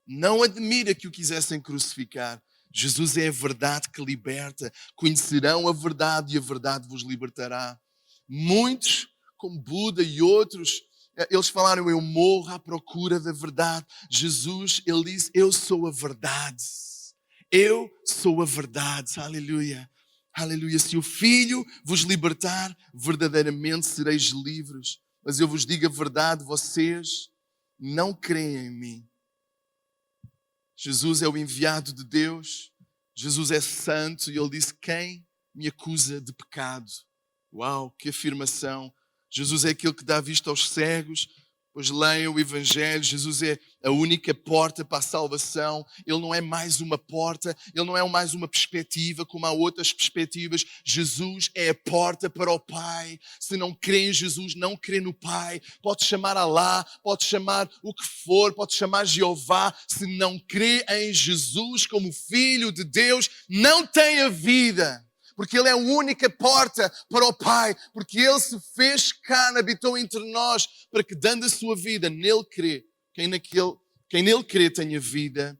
Não admira que o quisessem crucificar. Jesus é a verdade que liberta. Conhecerão a verdade e a verdade vos libertará. Muitos, como Buda e outros, eles falaram, eu morro à procura da verdade. Jesus, ele disse, eu sou a verdade. Eu sou a verdade. Aleluia. Aleluia. Se o Filho vos libertar, verdadeiramente sereis livres. Mas eu vos digo a verdade, vocês não creem em mim. Jesus é o enviado de Deus. Jesus é santo e ele disse, quem me acusa de pecado? Uau, que afirmação. Jesus é aquele que dá vista aos cegos. Pois leiam o Evangelho, Jesus é a única porta para a salvação. Ele não é mais uma porta, Ele não é mais uma perspectiva como há outras perspectivas. Jesus é a porta para o Pai. Se não crê em Jesus, não crê no Pai. Pode chamar Alá, pode chamar o que for, pode chamar Jeová. Se não crê em Jesus como Filho de Deus, não tem a vida. Porque Ele é a única porta para o Pai. Porque Ele se fez carne, habitou entre nós, para que dando a sua vida, nele crê. Quem nele crê tenha vida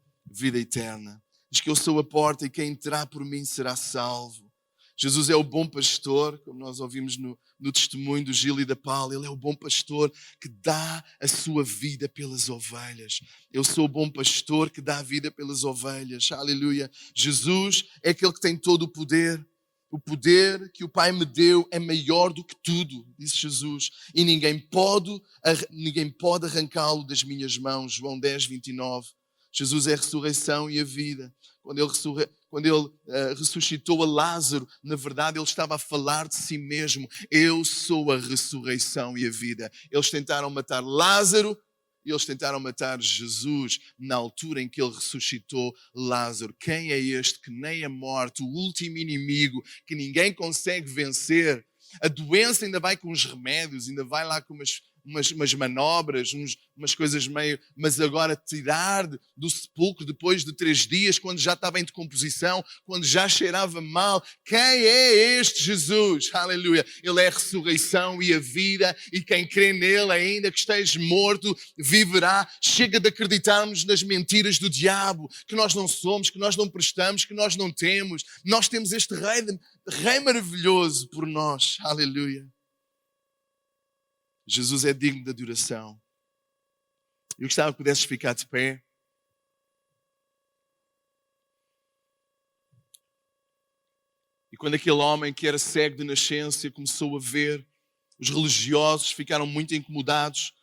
eterna. Diz que eu sou a porta e quem entrar por mim será salvo. Jesus é o bom pastor, como nós ouvimos no testemunho do Gil e da Paula. Ele é o bom pastor que dá a sua vida pelas ovelhas. Eu sou o bom pastor que dá a vida pelas ovelhas. Aleluia. Jesus é aquele que tem todo o poder. O poder que o Pai me deu é maior do que tudo, disse Jesus. E ninguém pode arrancá-lo das minhas mãos. João 10, 29. Jesus é a ressurreição e a vida. Quando ele ressuscitou a Lázaro, na verdade ele estava a falar de si mesmo. Eu sou a ressurreição e a vida. Eles tentaram matar Lázaro. E eles tentaram matar Jesus na altura em que ele ressuscitou Lázaro. Quem é este que nem a morte, o último inimigo, que ninguém consegue vencer? A doença ainda vai com os remédios, ainda vai lá com umas manobras, umas coisas meio... Mas agora tirar do sepulcro depois de 3 dias, quando já estava em decomposição, quando já cheirava mal. Quem é este Jesus? Aleluia. Ele é a ressurreição e a vida, e quem crê nele, ainda que esteja morto, viverá. Chega de acreditarmos nas mentiras do diabo, que nós não somos, que nós não prestamos, que nós não temos. Nós temos este rei maravilhoso por nós. Aleluia. Jesus é digno de adoração. Eu gostava que pudesses ficar de pé. E quando aquele homem que era cego de nascença começou a ver, os religiosos ficaram muito incomodados.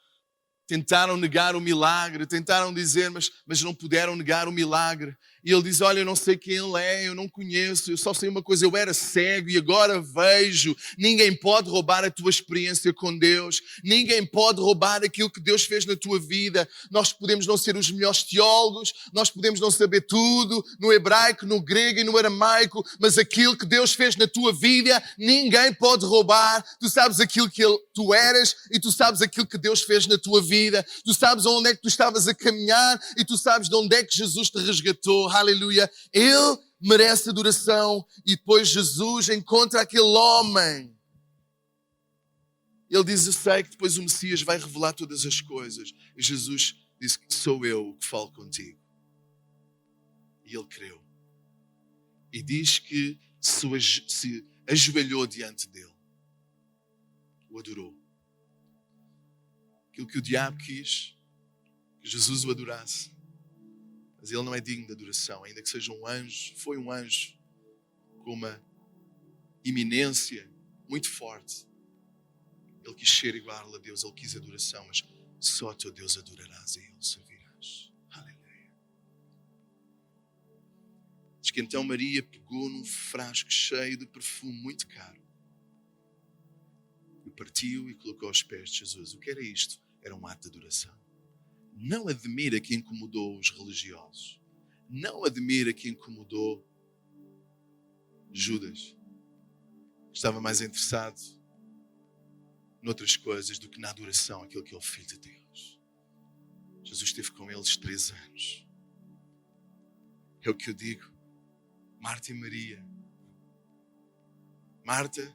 Tentaram negar o milagre, tentaram dizer, mas não puderam negar o milagre. E ele diz, olha, eu não sei quem ele é, eu não conheço, eu só sei uma coisa, eu era cego e agora vejo. Ninguém pode roubar a tua experiência com Deus. Ninguém pode roubar aquilo que Deus fez na tua vida. Nós podemos não ser os melhores teólogos, nós podemos não saber tudo, no hebraico, no grego e no aramaico, mas aquilo que Deus fez na tua vida, ninguém pode roubar. Tu sabes aquilo que tu eras e tu sabes aquilo que Deus fez na tua vida. Tu sabes onde é que tu estavas a caminhar e tu sabes de onde é que Jesus te resgatou. Aleluia. Ele merece adoração. E depois Jesus encontra aquele homem. Ele diz, eu sei que depois o Messias vai revelar todas as coisas. E Jesus diz, sou eu que falo contigo. E ele creu. E diz que se ajoelhou diante dele. O adorou. Aquilo que o diabo quis, que Jesus o adorasse. Mas ele não é digno de adoração, ainda que seja um anjo. Foi um anjo com uma iminência muito forte. Ele quis ser igual a Deus, ele quis adoração, mas só teu Deus adorarás e ele servirás. Aleluia. Diz que então Maria pegou num frasco cheio de perfume muito caro. E partiu e colocou aos pés de Jesus. O que era isto? Era um ato de adoração. Não admira que incomodou os religiosos. Não admira que incomodou Judas. Estava mais interessado noutras coisas do que na adoração, aquilo que é o Filho de Deus. Jesus esteve com eles 3 anos. É o que eu digo. Marta e Maria. Marta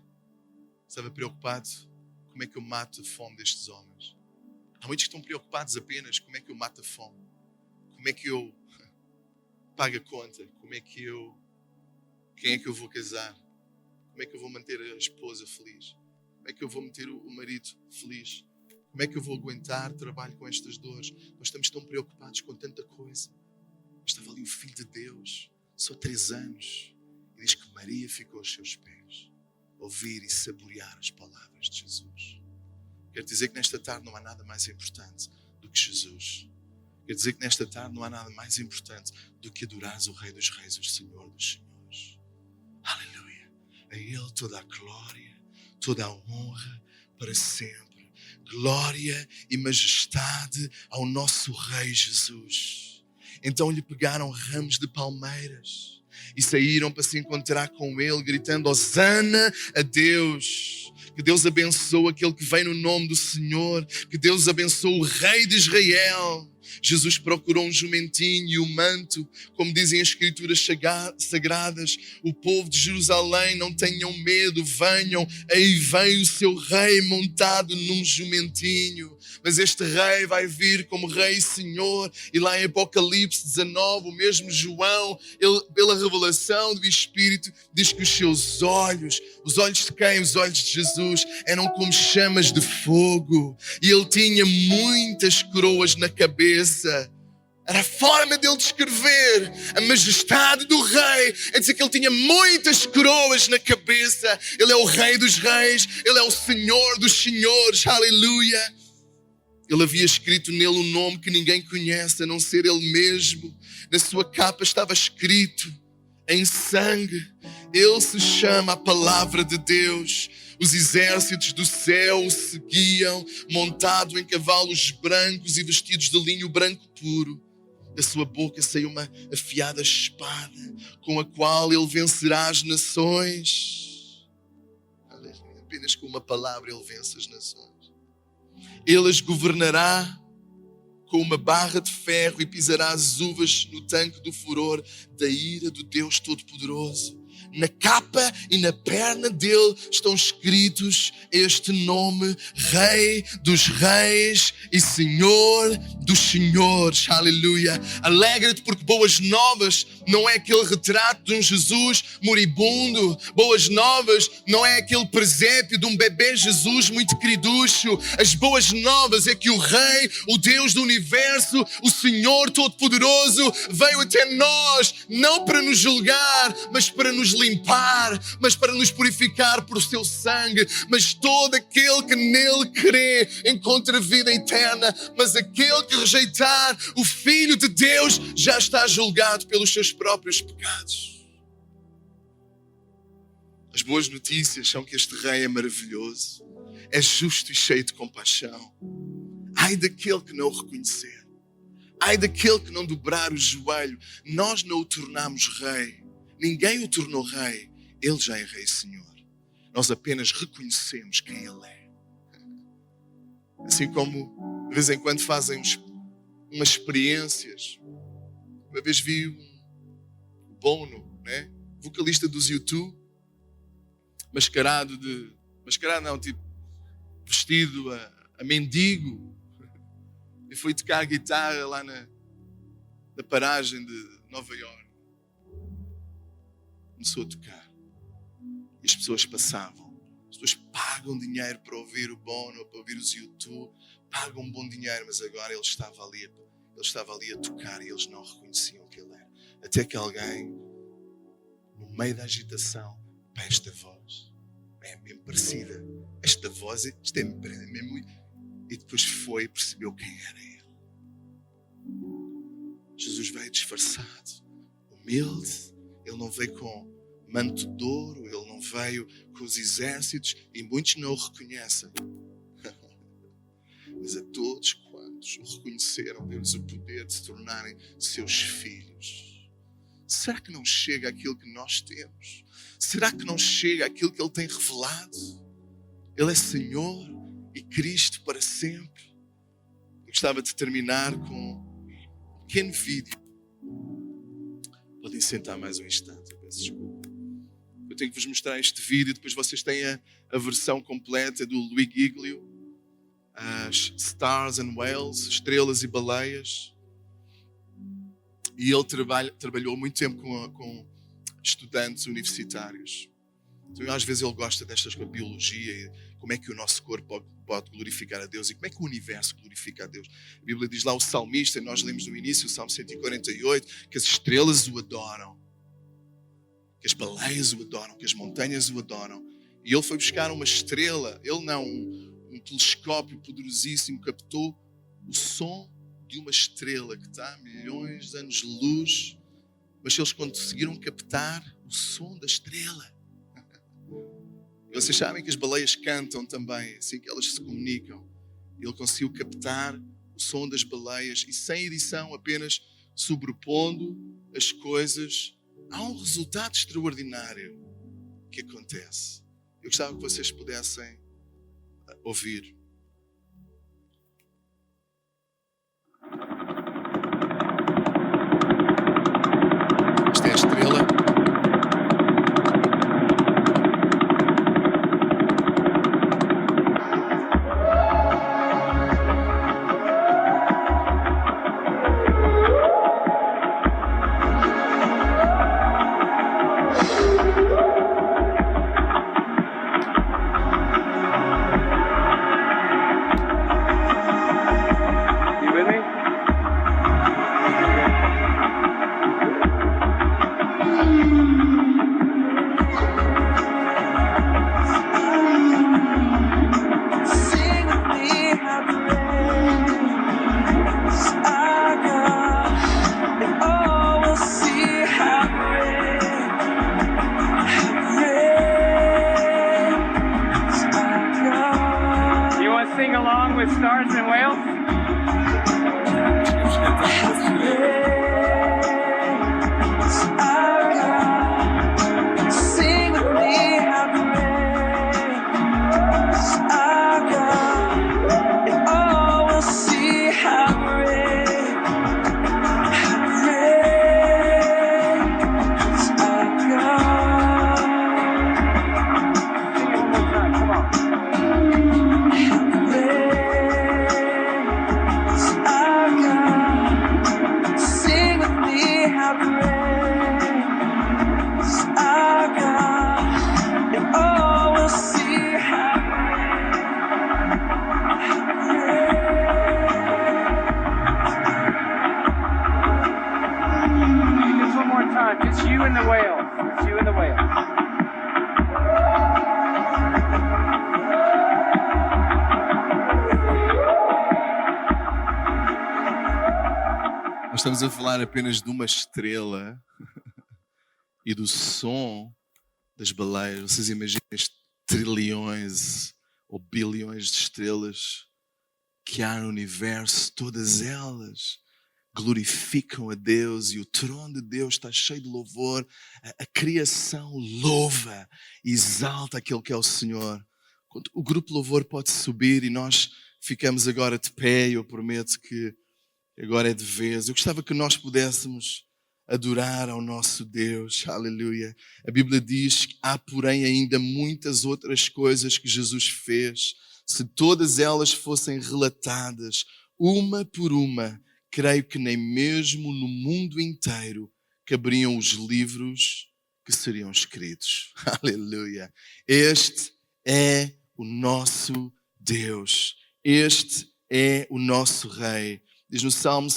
estava preocupado. Como é que eu mato a fome destes homens? Há muitos que estão preocupados apenas como é que eu mato a fome. Como é que eu pago a conta? Quem é que eu vou casar? Como é que eu vou manter a esposa feliz? Como é que eu vou manter o marido feliz? Como é que eu vou aguentar trabalho com estas dores? Nós estamos tão preocupados com tanta coisa. Estava ali o Filho de Deus, só 3 anos. E diz que Maria ficou aos seus pés. Ouvir e saborear as palavras de Jesus. Quero dizer que nesta tarde não há nada mais importante do que Jesus. Quero dizer que nesta tarde não há nada mais importante do que adorares o Rei dos Reis, o Senhor dos Senhores. Aleluia. A Ele toda a glória, toda a honra para sempre. Glória e majestade ao nosso Rei Jesus. Então lhe pegaram ramos de palmeiras e saíram para se encontrar com Ele, gritando, Hosana a Deus. Que Deus abençoe aquele que vem no nome do Senhor. Que Deus abençoe o Rei de Israel. Jesus procurou um jumentinho e o manto, como dizem as Escrituras sagradas. O povo de Jerusalém, não tenham medo, venham. Aí vem o seu rei montado num jumentinho. Mas este rei vai vir como Rei e Senhor. E lá em Apocalipse 19, o mesmo João, ele, pela revelação do Espírito, diz que os seus olhos, os olhos de quem? Os olhos de Jesus, eram como chamas de fogo. E ele tinha muitas coroas na cabeça. Era a forma dele descrever a majestade do rei. É dizer que ele tinha muitas coroas na cabeça. Ele é o Rei dos Reis. Ele é o Senhor dos Senhores. Aleluia. Ele havia escrito nele um nome que ninguém conhece, a não ser ele mesmo. Na sua capa estava escrito em sangue. Ele se chama a Palavra de Deus. Os exércitos do céu o seguiam, montado em cavalos brancos e vestidos de linho branco puro. Da sua boca saiu uma afiada espada, com a qual ele vencerá as nações. Apenas com uma palavra ele vence as nações. Ele as governará com uma barra de ferro e pisará as uvas no tanque do furor da ira do Deus Todo-Poderoso. Na capa e na perna dele estão escritos este nome: Rei dos Reis e Senhor dos Senhores. Aleluia. Alegra-te porque boas novas não é aquele retrato de um Jesus moribundo. Boas novas não é aquele presépio de um bebê Jesus muito queriducho. As boas novas é que o Rei, o Deus do Universo, o Senhor Todo-Poderoso veio até nós, não para nos julgar, mas para nos livrar limpar, mas para nos purificar por seu sangue. Mas todo aquele que nele crê encontra vida eterna, mas aquele que rejeitar o Filho de Deus já está julgado pelos seus próprios pecados. As boas notícias são que este Rei é maravilhoso, é justo e cheio de compaixão. Ai daquele que não o reconhecer, ai daquele que não dobrar o joelho. Nós não o tornamos Rei, ninguém o tornou Rei, Ele já é Rei e Senhor. Nós apenas reconhecemos quem Ele é. Assim como de vez em quando fazem umas experiências. Uma vez vi o Bono, né? Vocalista dos U2, mascarado não, tipo vestido a mendigo, e foi tocar a guitarra lá na paragem de Nova Iorque. Começou a tocar e as pessoas passavam. As pessoas pagam dinheiro para ouvir o Bono, para ouvir os U2, pagam um bom dinheiro, mas agora ele estava ali a tocar e eles não reconheciam que ele era. Até que alguém, no meio da agitação, esta voz é mesmo parecida, esta voz, isto é mesmo... E depois foi e percebeu quem era ele. Jesus veio disfarçado, humilde. Ele não veio com manto de ouro, ele não veio com os exércitos, e muitos não o reconhecem. Mas a todos quantos o reconheceram, deu-lhes o poder de se tornarem seus filhos. Será que não chega aquilo que nós temos? Será que não chega aquilo que Ele tem revelado? Ele é Senhor e Cristo para sempre. Eu gostava de terminar com um pequeno vídeo. Podem sentar mais um instante, eu peço desculpa. Eu tenho que vos mostrar este vídeo, depois vocês têm a versão completa do Louis Giglio, as Stars and Whales, Estrelas e Baleias. E ele trabalhou muito tempo com estudantes universitários. Então, às vezes ele gosta destas coisas, biologia, e como é que o nosso corpo pode glorificar a Deus e como é que o universo glorifica a Deus. A Bíblia diz lá, o salmista, nós lemos no início, o Salmo 148, que as estrelas o adoram, que as baleias o adoram, que as montanhas o adoram. E ele foi buscar uma estrela, ele não, um telescópio poderosíssimo, captou o som de uma estrela que está a milhões de anos de luz, mas eles conseguiram captar o som da estrela. E vocês sabem que as baleias cantam também, assim que elas se comunicam. Ele conseguiu captar o som das baleias e sem edição, apenas sobrepondo as coisas, há um resultado extraordinário que acontece. Eu gostava que vocês pudessem ouvir. Esta é a estrela. Stars and Whales? Sing with me, how great is our God, and all will see how great is our God. Sing it one more time, come on. estamos a falar apenas de uma estrela e do som das baleias. Vocês imaginem estes trilhões ou bilhões de estrelas que há no universo, todas elas glorificam a Deus e o trono de Deus está cheio de louvor. A criação louva e exalta aquele que é o Senhor. O grupo louvor pode subir e nós ficamos agora de pé. Eu prometo que agora é de vez. Eu gostava que nós pudéssemos adorar ao nosso Deus. Aleluia. A Bíblia diz que há, porém, ainda muitas outras coisas que Jesus fez. Se todas elas fossem relatadas, uma por uma, creio que nem mesmo no mundo inteiro caberiam os livros que seriam escritos. Aleluia. Este é o nosso Deus. Este é o nosso Rei. Diz no Salmo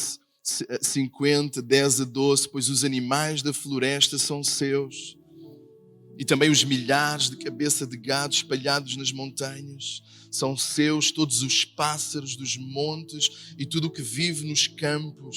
50, 10 a 12, pois os animais da floresta são seus, e também os milhares de cabeça de gado espalhados nas montanhas. São seus todos os pássaros dos montes e tudo o que vive nos campos.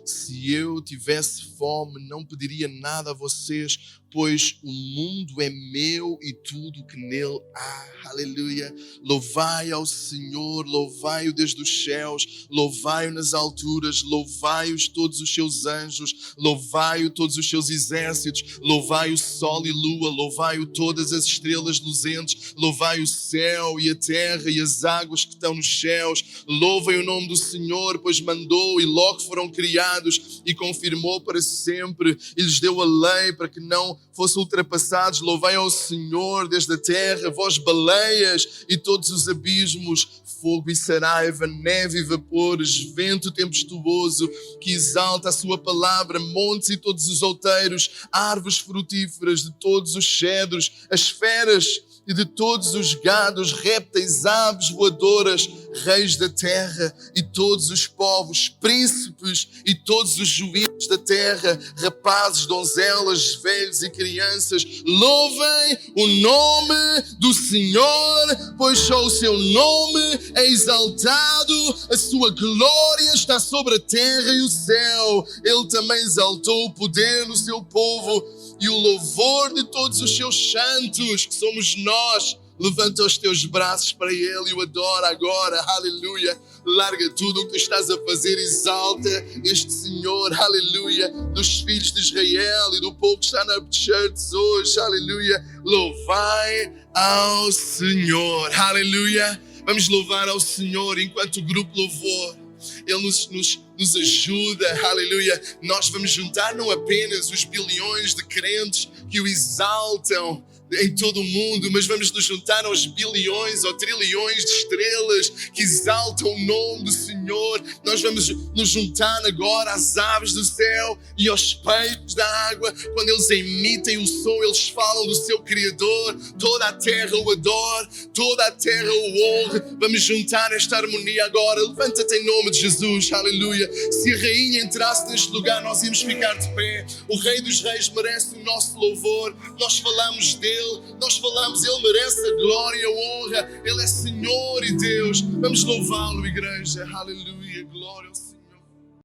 Se eu tivesse fome, não pediria nada a vocês, pois o mundo é meu e tudo que nele há. Aleluia. Louvai ao Senhor, louvai-o desde os céus, louvai-o nas alturas, louvai-os todos os seus anjos, louvai-o todos os seus exércitos, louvai o sol e lua, louvai-o todas as estrelas luzentes, louvai o céu e a terra e as águas que estão nos céus. Louvem o nome do Senhor, pois mandou e logo foram criados e confirmou para sempre e lhes deu a lei para que não fossem ultrapassados. Louvai ao Senhor desde a terra, vós baleias e todos os abismos, fogo e saraiva, neve e vapores, vento tempestuoso que exalta a sua palavra, montes e todos os outeiros, árvores frutíferas de todos os cedros, as feras e de todos os gados, répteis, aves voadoras, reis da terra e todos os povos, príncipes e todos os juízes da terra, rapazes, donzelas, velhos e crianças. Louvem o nome do Senhor, pois só o seu nome é exaltado, a sua glória está sobre a terra e o céu. Ele também exaltou o poder no seu povo e o louvor de todos os seus santos, que somos nós. Levanta os teus braços para Ele e o adora agora. Aleluia. Larga tudo o que tu estás a fazer. Exalta este Senhor. Aleluia. Dos filhos de Israel e do povo que está na church hoje. Aleluia. Louvai ao Senhor. Aleluia. Vamos louvar ao Senhor enquanto o grupo louvor. Ele nos ajuda, aleluia. Nós vamos juntar não apenas os bilhões de crentes que o exaltam em todo o mundo, mas vamos nos juntar aos bilhões ou trilhões de estrelas que exaltam o nome do Senhor. Nós vamos nos juntar agora às aves do céu e aos peixes da água. Quando eles emitem o som, eles falam do seu Criador. Toda a terra o adora, toda a terra o honra. Vamos juntar esta harmonia agora. Levanta-te em nome de Jesus, aleluia. Se a rainha entrasse neste lugar, nós íamos ficar de pé. O Rei dos Reis merece o nosso louvor. Nós falamos dele, nós falamos, ele merece a glória e a honra. Ele é Senhor e Deus. Vamos louvá-lo, igreja. Aleluia, glória ao Senhor.